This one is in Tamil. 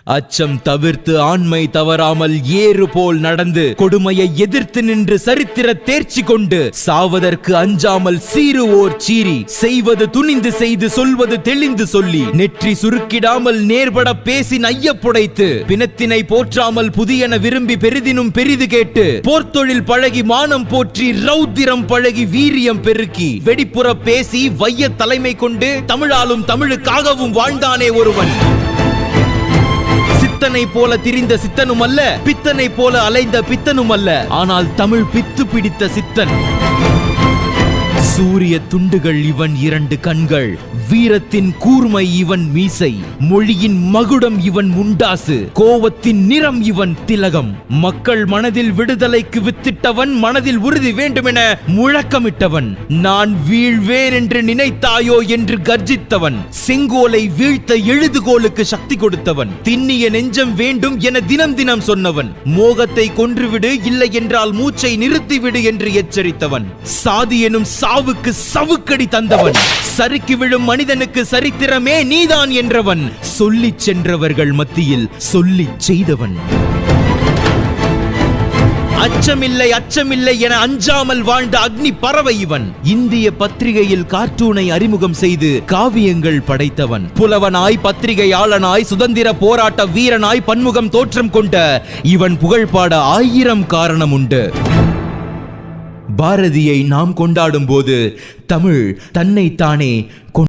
அச்சம் தவிர்த்து ஆண்மை தவறாமல் ஏறு போல் நடந்து கொடுமையை எதிர்த்து நின்று சரித்திர தேர்ச்சி கொண்டு சாவதற்கு அஞ்சாமல் சீருவோர் சீரி செய்வது துணிந்து செய்து சொல்வது தெளிந்து சொல்லி நெற்றி சுருக்கிடாமல் நேர்பட பேசி நையப்புடைத்து பிணத்தினை போற்றாமல் புதியன விரும்பி பெரிதினும் பெரிது கேட்டு போர்த்தொழில் பழகி மானம் போற்றி ரௌத்திரம் பழகி வீரியம் பெருக்கி வெடிப்புற பேசி வைய தலைமை கொண்டு தமிழாலும் தமிழுக்காகவும் வாழ்ந்தானே ஒருவன். சித்தனை போல திரிந்த சித்தனும் அல்ல, பித்தனை போல அலைந்த பித்தனும் அல்ல, ஆனால் தமிழ் பித்து பிடித்த சித்தன். சூரிய துண்டுகள் இவன் இரண்டு கண்கள், வீரத்தின் கூர்மை இவன் மீசை, மொழியின் மகுடம் இவன் முண்டாசு, கோவத்தின் நிறம் இவன் திலகம். மக்கள் மனதில் விடுதலைக்கு வித்திட்டவன், மனதில் உறுதி வேண்டுமென முழக்கமிட்டவன். நான் வீழ்வேன் என்று நினைத்தாயோ என்று கர்ஜித்தவன், செங்கோலை வீழ்த்த எழுதுகோலுக்கு சக்தி கொடுத்தவன், திண்ணிய நெஞ்சம் வேண்டும் என தினம் தினம் சொன்னவன், மோகத்தை கொன்றுவிடு இல்லை என்றால் மூச்சை நிறுத்திவிடு என்று எச்சரித்தவன், சாதி எனும் சாவுக்கு சவுக்கடி தந்தவன், சறுக்கி விழும் மனிதனுக்கு சரித்திரமே நீதான் என்றவன், சொல்லிச் சென்றவர்கள் மத்தியில் சொல்லிச் செய்தவன். அச்சமில்லை அச்சமில்லை என அஞ்சாமல் வாழ்ந்த அக்னி பறவை இவன். இந்திய பத்திரிகையில் கார்ட்டூனை அறிமுகம் செய்து காவியங்கள் படைத்தவன். புலவனாய் பத்திரிகையாளனாய் சுதந்திர போராட்ட வீரனாய் பன்முகம் தோற்றம் கொண்ட இவன் புகழ்பாட 1000 காரணம் உண்டு. பாரதியை நாம் கொண்டாடும் போது தமிழ் தன்னைத்தானே